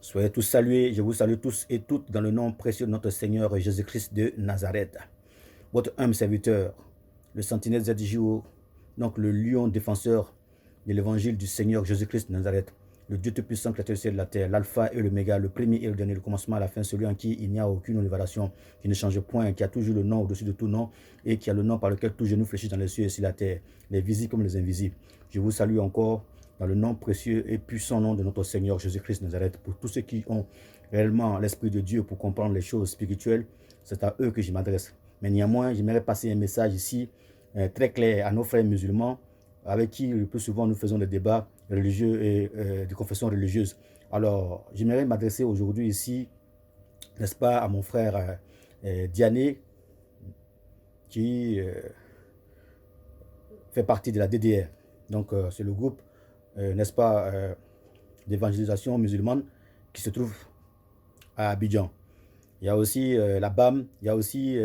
Soyez tous salués, je vous salue tous et toutes dans le nom précieux de notre Seigneur Jésus-Christ de Nazareth. Votre humble serviteur, le sentinelle ZJO, donc le lion défenseur de l'évangile du Seigneur Jésus-Christ de Nazareth, le Dieu tout-puissant, créateur du ciel et de la terre, l'alpha et l'oméga, le premier et le dernier, le commencement à la fin, celui en qui il n'y a aucune révélation, qui ne change point, qui a toujours le nom au-dessus de tout nom, et qui a le nom par lequel tout genou fléchit dans les cieux et sur la terre, les visibles comme les invisibles. Je vous salue encore dans le nom précieux et puissant nom de notre Seigneur Jésus-Christ de Nazareth. Pour tous ceux qui ont réellement l'Esprit de Dieu pour comprendre les choses spirituelles, c'est à eux que je m'adresse. Mais néanmoins, j'aimerais passer un message ici très clair à nos frères musulmans, avec qui le plus souvent nous faisons des débats religieux et de confession religieuse. Alors, j'aimerais m'adresser aujourd'hui ici, n'est-ce pas, à mon frère Diané, qui fait partie de la DDR. Donc, c'est le groupe, n'est-ce pas, d'évangélisation musulmane qui se trouve à Abidjan. Il y a aussi la BAM, il y a aussi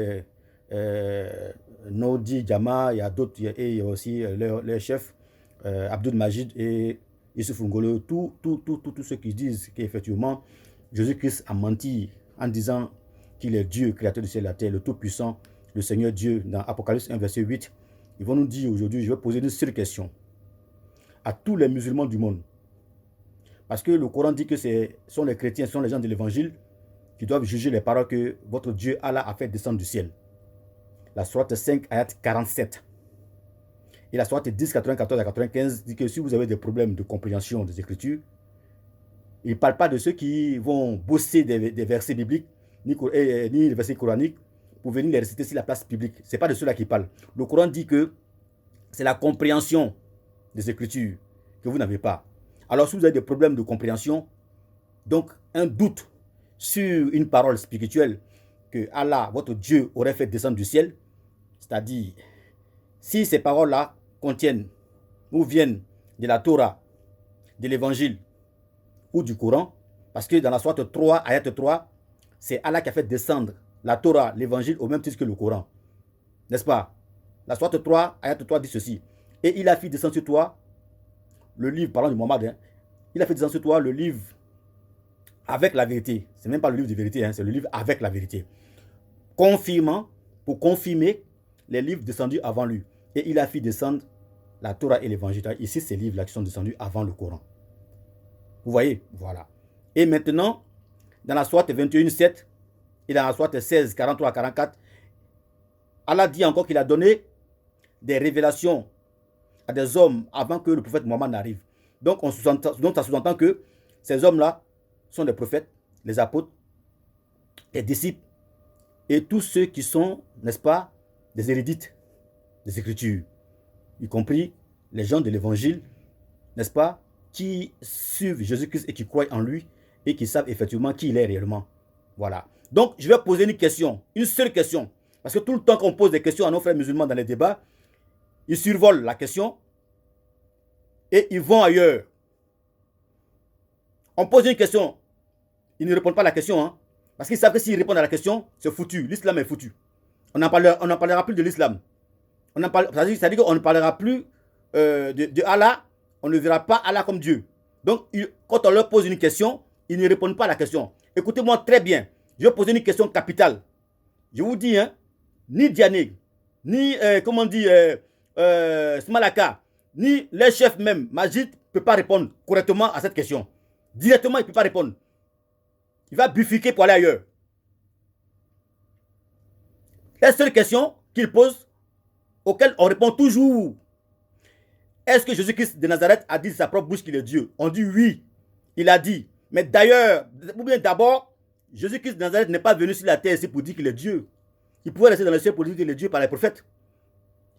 Nodi Jama, il y a d'autres, et il y a aussi leur chef, Abdul Majid et Youssouf Ngolo, tous ceux qui disent qu'effectivement Jésus-Christ a menti en disant qu'il est Dieu, créateur du ciel et de la terre, le Tout-Puissant, le Seigneur Dieu, dans Apocalypse 1, verset 8. Ils vont nous dire aujourd'hui, je vais poser une seule question à tous les musulmans du monde. Parce que le Coran dit que ce sont les chrétiens, ce sont les gens de l'évangile qui doivent juger les paroles que votre Dieu Allah a fait descendre du ciel. La sourate 5, ayat 47. Et la sourate 10, 94 à 95 dit que si vous avez des problèmes de compréhension des Écritures, il ne parle pas de ceux qui vont bosser des versets bibliques, ni des versets coraniques, pour venir les réciter sur la place publique. Ce n'est pas de ceux-là qui parlent. Le Coran dit que c'est la compréhension des Écritures que vous n'avez pas. Alors si vous avez des problèmes de compréhension, donc un doute sur une parole spirituelle que Allah, votre Dieu, aurait fait descendre du ciel, c'est-à-dire, si ces paroles-là contiennent ou viennent de la Torah, de l'Évangile ou du Coran, parce que dans la sourate 3, ayat 3, c'est Allah qui a fait descendre la Torah, l'Évangile au même titre que le Coran. N'est-ce pas? La sourate 3, ayat 3 dit ceci. Et il a fait descendre sur toi le livre, parlant de Mohammed, hein, il a fait descendre sur toi le livre avec la vérité. Ce n'est même pas le livre de vérité, hein, c'est le livre avec la vérité. Confirmant, pour confirmer les livres descendus avant lui. Et il a fait descendre la Torah et l'Évangile. Ici, ces livres-là qui sont descendus avant le Coran. Vous voyez? Voilà. Et maintenant, dans la sourate 21, 7 et dans la sourate 16, 43 à 44, Allah dit encore qu'il a donné des révélations à des hommes avant que le prophète Mohammed n'arrive. Donc, ça sous-entend que ces hommes-là sont des prophètes, les apôtres, les disciples et tous ceux qui sont, n'est-ce pas, des érudites des Écritures, y compris les gens de l'Évangile, n'est-ce pas, qui suivent Jésus-Christ et qui croient en lui et qui savent effectivement qui il est réellement. Voilà. Donc, je vais poser une question, une seule question. Parce que tout le temps qu'on pose des questions à nos frères musulmans dans les débats, ils survolent la question et ils vont ailleurs. On pose une question, ils ne répondent pas à la question, hein, parce qu'ils savent que s'ils répondent à la question, c'est foutu. L'islam est foutu. On n'en parlera plus de l'islam. C'est-à-dire qu'on ne parlera plus de Allah, on ne verra pas Allah comme Dieu. Donc, quand on leur pose une question, ils ne répondent pas à la question. Écoutez-moi très bien. Je vais poser une question capitale. Je vous dis, hein, ni Diané, ni, comment on dit, Smalaka, ni les chefs même, Majid, ne peut pas répondre correctement à cette question. Directement, il ne peut pas répondre. Il va bifurquer pour aller ailleurs. La seule question qu'il pose, auquel on répond toujours, est-ce que Jésus-Christ de Nazareth a dit de sa propre bouche qu'il est Dieu? On dit oui, il a dit. Mais d'ailleurs, ou bien d'abord, Jésus-Christ de Nazareth n'est pas venu sur la terre ici pour dire qu'il est Dieu. Il pouvait rester dans le ciel pour dire qu'il est Dieu par les prophètes.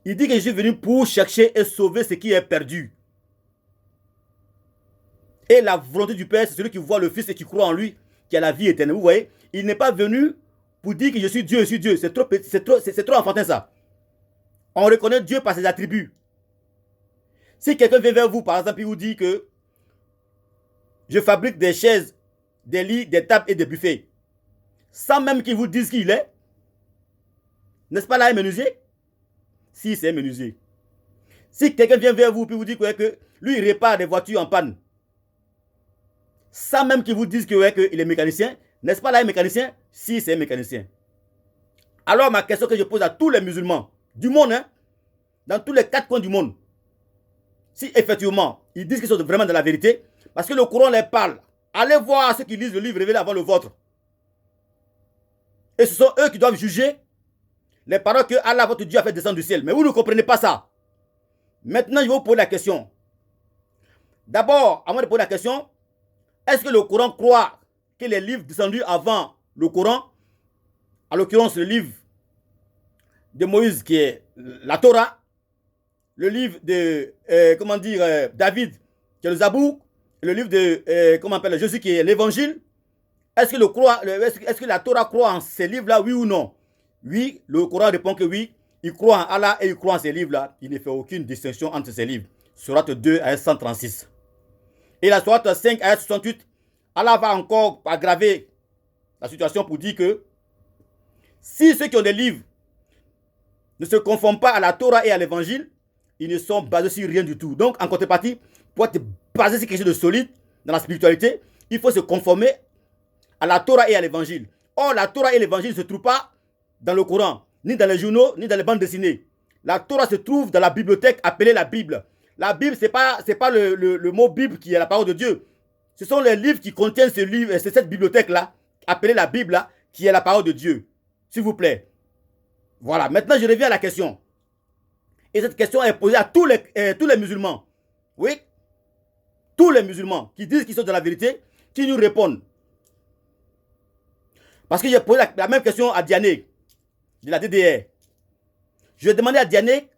Il dit que Jésus est venu pour chercher et sauver ce qui est perdu. Et la volonté du Père, c'est celui qui voit le Fils et qui croit en lui, qui a la vie éternelle. Vous voyez, il n'est pas venu pour dire que je suis Dieu, je suis Dieu. C'est trop enfantin ça. On reconnaît Dieu par ses attributs. Si quelqu'un vient vers vous, par exemple, il vous dit que je fabrique des chaises, des lits, des tables et des buffets, sans même qu'il vous dise qui il est, n'est-ce pas là un menuisier? Si, c'est un menuisier. Si quelqu'un vient vers vous et vous dit que lui, il répare des voitures en panne, sans même qu'ils vous disent que, ouais, qu'il est mécanicien. N'est-ce pas là un mécanicien? Si, c'est un mécanicien. Alors ma question que je pose à tous les musulmans du monde, hein, dans tous les 4 coins du monde, si effectivement ils disent qu'ils sont vraiment de la vérité, parce que le Coran les parle, allez voir ceux qui lisent le livre révélé avant le vôtre. Et ce sont eux qui doivent juger les paroles que Allah, votre Dieu, a fait descendre du ciel. Mais vous ne comprenez pas ça. Maintenant, je vais vous poser la question. D'abord, avant de poser la question, est-ce que le Coran croit que les livres descendus avant le Coran, en l'occurrence le livre de Moïse qui est la Torah, le livre de David qui est le Zabour, le livre de comment on appelle Jésus qui est l'évangile, est-ce que la Torah croit en ces livres-là, oui ou non? Oui, le Coran répond que oui, il croit en Allah et il croit en ces livres-là. Il ne fait aucune distinction entre ces livres. Sourate 2, ayat 136. Et la sourate 5, ayat 68, Allah va encore aggraver la situation pour dire que si ceux qui ont des livres ne se conforment pas à la Torah et à l'évangile, ils ne sont basés sur rien du tout. Donc, en contrepartie, pour être basé sur quelque chose de solide dans la spiritualité, il faut se conformer à la Torah et à l'évangile. Or, la Torah et l'évangile ne se trouvent pas dans le Coran, ni dans les journaux, ni dans les bandes dessinées. La Torah se trouve dans la bibliothèque appelée la Bible. La Bible, ce n'est pas le mot Bible qui est la parole de Dieu. Ce sont les livres qui contiennent c'est cette bibliothèque-là, appelée la Bible, là, qui est la parole de Dieu. S'il vous plaît. Voilà, maintenant je reviens à la question. Et cette question est posée à tous les musulmans. Oui, tous les musulmans qui disent qu'ils sont de la vérité, qui nous répondent. Parce que j'ai posé la même question à Diané, de la DDR. Je vais demander à Diané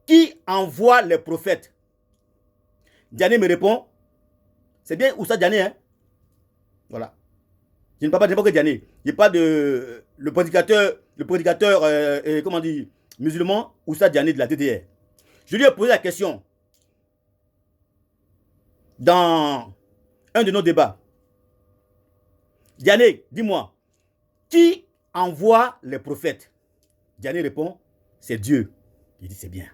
qui envoie les prophètes. Diané me répond, c'est bien Oussa Diané, hein? Voilà. Je ne parle pas que Diané. Je parle de le prédicateur comment on dit, musulman Oussa Diané de la DDR. Je lui ai posé la question dans un de nos débats. Diané, dis-moi, qui envoie les prophètes? Diané répond, c'est Dieu. Il dit, c'est bien.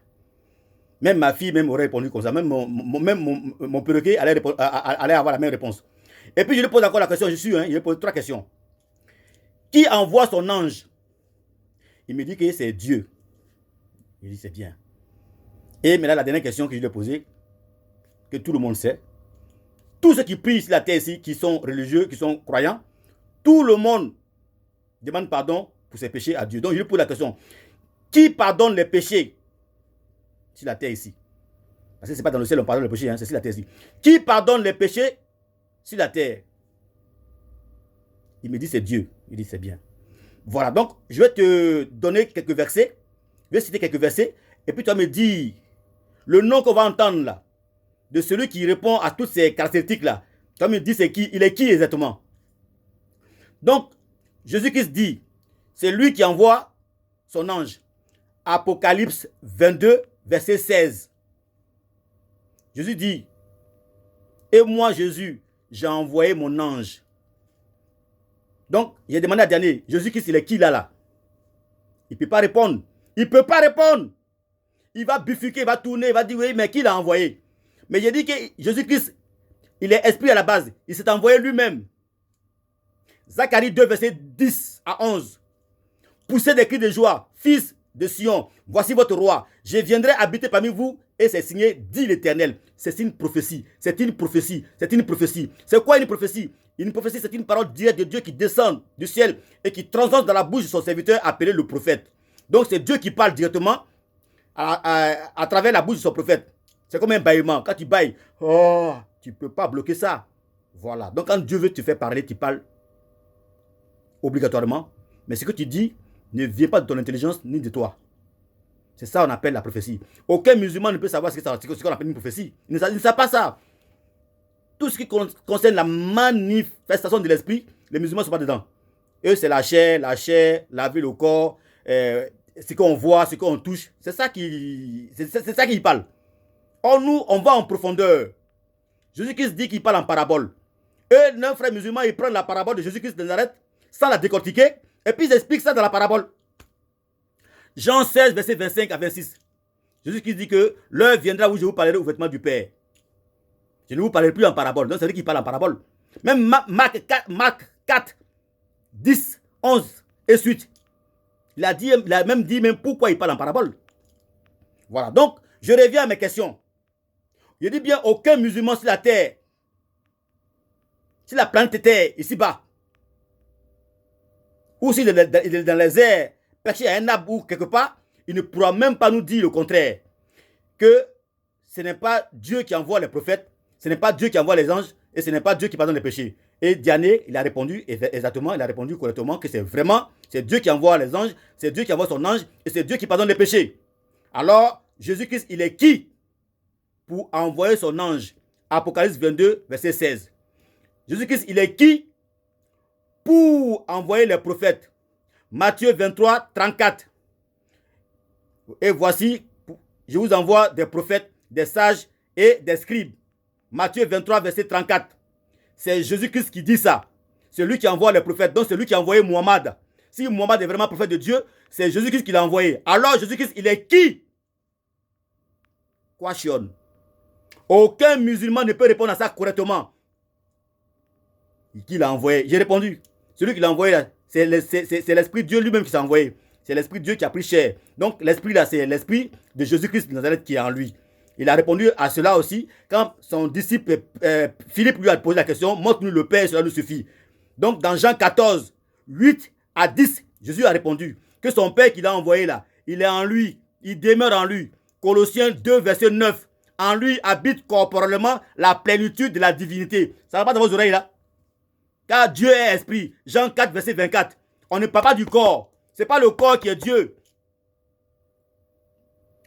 Même ma fille même aurait répondu comme ça. Même mon perroquet allait avoir la même réponse. Et puis je lui pose encore la question, je lui pose 3 questions. Qui envoie son ange? Il me dit que c'est Dieu. Il dit, c'est bien. Et maintenant, la dernière question que je lui ai posée, que tout le monde sait, tous ceux qui prient sur la terre ici, qui sont religieux, qui sont croyants, tout le monde demande pardon pour ses péchés à Dieu. Donc je lui pose la question, qui pardonne les péchés sur la terre ici? Parce que ce n'est pas dans le ciel on pardonne les péchés, hein, c'est sur la terre ici. Qui pardonne les péchés sur la terre? Il me dit c'est Dieu. Il dit c'est bien. Voilà, donc je vais te donner quelques versets. Je vais citer quelques versets. Et puis tu vas me dire le nom qu'on va entendre là, de celui qui répond à toutes ces caractéristiques là. Tu vas me dire c'est qui, il est qui exactement. Donc, Jésus-Christ dit, c'est lui qui envoie son ange. Apocalypse 22, verset 16. Jésus dit, et moi Jésus, j'ai envoyé mon ange. Donc, j'ai demandé à Diané, Jésus-Christ, il est qui là? Il ne peut pas répondre. Il ne peut pas répondre. Il va bifurquer, il va tourner, il va dire, oui, mais qui l'a envoyé? Mais j'ai dit que Jésus-Christ, il est esprit à la base. Il s'est envoyé lui-même. Zacharie 2, verset 10 à 11. Poussez des cris de joie, fils de Sion, voici votre roi. Je viendrai habiter parmi vous et c'est signé, dit l'Éternel. C'est une prophétie, c'est une prophétie, c'est une prophétie. C'est quoi une prophétie? Une prophétie, c'est une parole directe de Dieu qui descend du ciel et qui transcende dans la bouche de son serviteur appelé le prophète. Donc c'est Dieu qui parle directement à travers la bouche de son prophète. C'est comme un bâillement. Quand tu bailles, oh, tu ne peux pas bloquer ça. Voilà. Donc quand Dieu veut te faire parler, tu parles obligatoirement. Mais ce que tu dis ne vient pas de ton intelligence ni de toi. C'est ça qu'on appelle la prophétie. Aucun musulman ne peut savoir ce qu'on appelle une prophétie. Il ne sait pas ça. Tout ce qui concerne la manifestation de l'esprit, les musulmans ne sont pas dedans. Eux, c'est la chair, laver le corps, ce qu'on voit, ce qu'on touche. C'est ça qui parle. Or, nous, on va en profondeur. Jésus-Christ dit qu'il parle en parabole. Eux, nos frères musulmans, ils prennent la parabole de Jésus-Christ de Nazareth sans la décortiquer, et puis ils expliquent ça dans la parabole. Jean 16, verset 25 à 26. Jésus-Christ dit que l'heure viendra où je vous parlerai au vêtement du Père. Je ne vous parlerai plus en parabole. Donc c'est lui qui parle en parabole. Même Marc 4, 10, 11 et suite. Il a même dit pourquoi il parle en parabole. Voilà. Donc, je reviens à mes questions. Je dis bien, aucun musulman sur la terre, si la planète Terre, ici-bas, ou s'il est dans les airs, perché à un arbre ou quelque part, il ne pourra même pas nous dire le contraire. Que ce n'est pas Dieu qui envoie les prophètes, ce n'est pas Dieu qui envoie les anges, et ce n'est pas Dieu qui pardonne les péchés. Et Diané, il a répondu exactement, il a répondu correctement que c'est Dieu qui envoie les anges, c'est Dieu qui envoie son ange, et c'est Dieu qui pardonne les péchés. Alors, Jésus-Christ, il est qui pour envoyer son ange? Apocalypse 22, verset 16. Jésus-Christ, il est qui pour envoyer les prophètes? Matthieu 23, 34. Et voici, je vous envoie des prophètes, des sages et des scribes. Matthieu 23, verset 34. C'est Jésus-Christ qui dit ça. C'est lui qui envoie les prophètes. Donc c'est lui qui a envoyé Muhammad. Si Muhammad est vraiment prophète de Dieu, c'est Jésus-Christ qui l'a envoyé. Alors Jésus-Christ, il est qui? Question. Aucun musulman ne peut répondre à ça correctement. Qui l'a envoyé? J'ai répondu. Celui qui l'a envoyé, c'est l'Esprit de Dieu lui-même qui s'est envoyé. C'est l'Esprit de Dieu qui a pris chair. Donc l'Esprit là, c'est l'Esprit de Jésus-Christ de Nazareth qui est en lui. Il a répondu à cela aussi quand son disciple Philippe lui a posé la question, montre-nous le Père, cela nous suffit. Donc dans Jean 14, 8 à 10, Jésus a répondu que son Père qui l'a envoyé là, il est en lui, il demeure en lui. Colossiens 2, verset 9. En lui habite corporellement la plénitude de la divinité. Ça va pas dans vos oreilles là? Car Dieu est esprit. Jean 4, verset 24. On ne parle pas du corps. Ce n'est pas le corps qui est Dieu.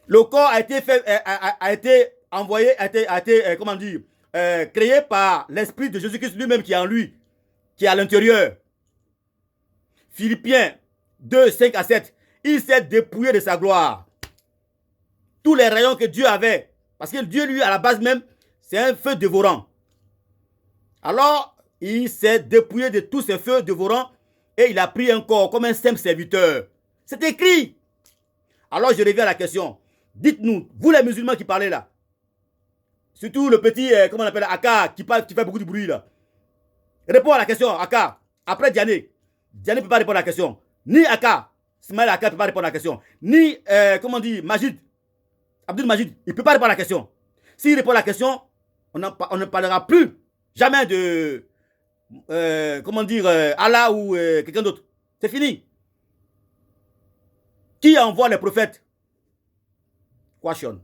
Le corps a été envoyé, comment dire, créé par l'esprit de Jésus-Christ lui-même qui est en lui, qui est à l'intérieur. Philippiens 2, 5 à 7. Il s'est dépouillé de sa gloire. Tous les rayons que Dieu avait. Parce que Dieu, lui, à la base même, c'est un feu dévorant. Alors, il s'est dépouillé de tous ces feux dévorants et il a pris un corps comme un simple serviteur. C'est écrit. Alors, je reviens à la question. Dites-nous, vous les musulmans qui parlez là, surtout le petit, comment on appelle, Aka, qui fait beaucoup de bruit là. Réponds à la question, Aka. Après Diané. Diané ne peut pas répondre à la question. Ni Aka. Ismaël Aka ne peut pas répondre à la question. Ni, comment on dit, Majid. Abdul Majid, il ne peut pas répondre à la question. S'il répond à la question, on ne parlera plus jamais de, comment dire, Allah ou quelqu'un d'autre. C'est fini. Qui envoie les prophètes? Question.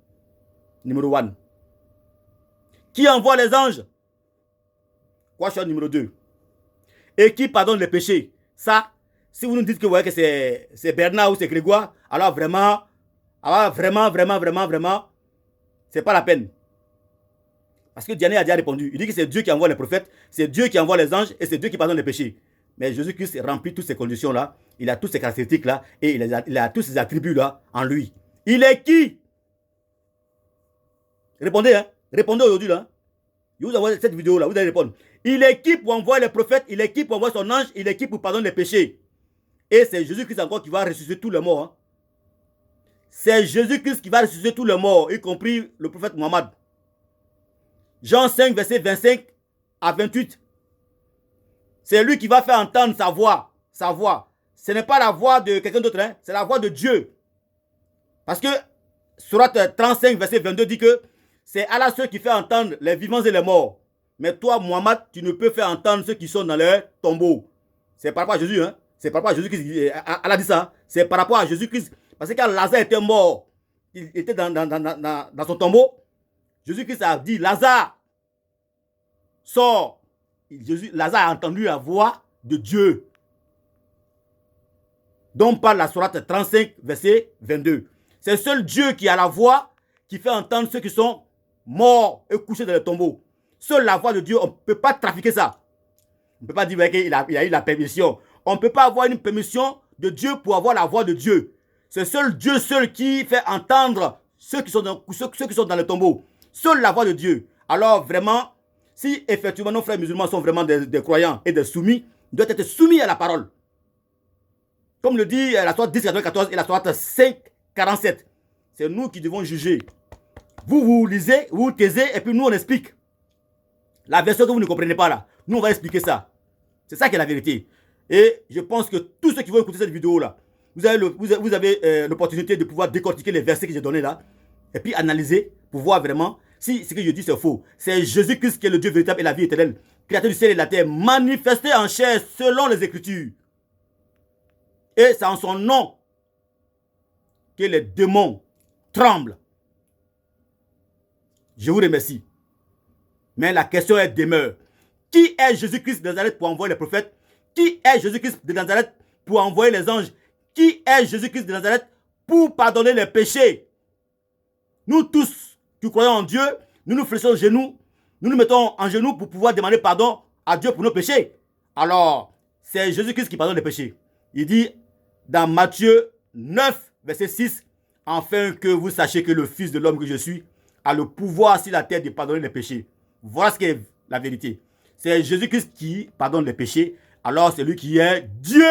Numéro 1. Qui envoie les anges? Question numéro 2. Et qui pardonne les péchés? Ça, si vous nous dites que vous voyez que c'est Bernard ou c'est Grégoire, alors vraiment, c'est pas la peine. Parce que Diané a déjà répondu. Il dit que c'est Dieu qui envoie les prophètes, c'est Dieu qui envoie les anges et c'est Dieu qui pardonne les péchés. Mais Jésus-Christ remplit toutes ces conditions-là, il a toutes ces caractéristiques-là et il a tous ces attributs-là en lui. Il est qui? Répondez, hein. Répondez aujourd'hui, là. Je vous envoie cette vidéo-là, vous allez répondre. Il est qui pour envoyer les prophètes, il est qui pour envoyer son ange, il est qui pour pardonner les péchés. Et c'est Jésus-Christ encore qui va ressusciter tous les morts. Hein. C'est Jésus-Christ qui va ressusciter tous les morts, y compris le prophète Mohammed. Jean 5, verset 25 à 28. C'est lui qui va faire entendre sa voix. Sa voix. Ce n'est pas la voix de quelqu'un d'autre, hein, c'est la voix de Dieu. Parce que Sourate 35, verset 22 dit que c'est Allah ceux qui fait entendre les vivants et les morts. Mais toi, Mohammed, tu ne peux faire entendre ceux qui sont dans leur tombeau. C'est par rapport à Jésus, hein. C'est par rapport à Jésus-Christ. Allah dit ça. Hein? C'est par rapport à Jésus-Christ. Parce que quand Lazare était mort, il était dans son tombeau. Jésus-Christ a dit, Lazare, sors. Lazare a entendu la voix de Dieu. dont parle la sourate 35, verset 22. C'est seul Dieu qui a la voix qui fait entendre ceux qui sont morts et couchés dans les tombeaux. Seule la voix de Dieu, on ne peut pas trafiquer ça. On ne peut pas dire qu'il a eu la permission. On ne peut pas avoir une permission de Dieu pour avoir la voix de Dieu. C'est seul Dieu seul qui fait entendre ceux qui sont dans les tombeaux. Seule la voix de Dieu. Alors vraiment, si effectivement nos frères musulmans sont vraiment des croyants et des soumis, ils doivent être soumis à la parole. Comme le dit la sourate 10, 14 et la sourate 5, 47. C'est nous qui devons juger. Vous lisez, vous taisez et puis nous on explique. La version que vous ne comprenez pas là. Nous, on va expliquer ça. C'est ça qui est la vérité. Et je pense que tous ceux qui vont écouter cette vidéo là, vous avez l'opportunité de pouvoir décortiquer les versets que j'ai donnés là. Et puis analyser pour voir vraiment si ce que je dis c'est faux. C'est Jésus-Christ qui est le Dieu véritable et la vie éternelle. Créateur du ciel et de la terre, manifesté en chair selon les Écritures. Et c'est en son nom que les démons tremblent. Je vous remercie. Mais la question est demeure. Qui est Jésus-Christ de Nazareth pour envoyer les prophètes? Qui est Jésus-Christ de Nazareth pour envoyer les anges? Qui est Jésus-Christ de Nazareth pour pardonner les péchés? Nous tous qui croyons en Dieu, nous nous fléchissons aux genoux, nous nous mettons en genoux pour pouvoir demander pardon à Dieu pour nos péchés. Alors, c'est Jésus-Christ qui pardonne les péchés. Il dit dans Matthieu 9, verset 6, « Afin que vous sachiez que le Fils de l'homme que je suis a le pouvoir sur la terre de pardonner les péchés. » Voilà ce qu'est la vérité. C'est Jésus-Christ qui pardonne les péchés, alors c'est lui qui est Dieu.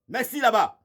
Merci là-bas.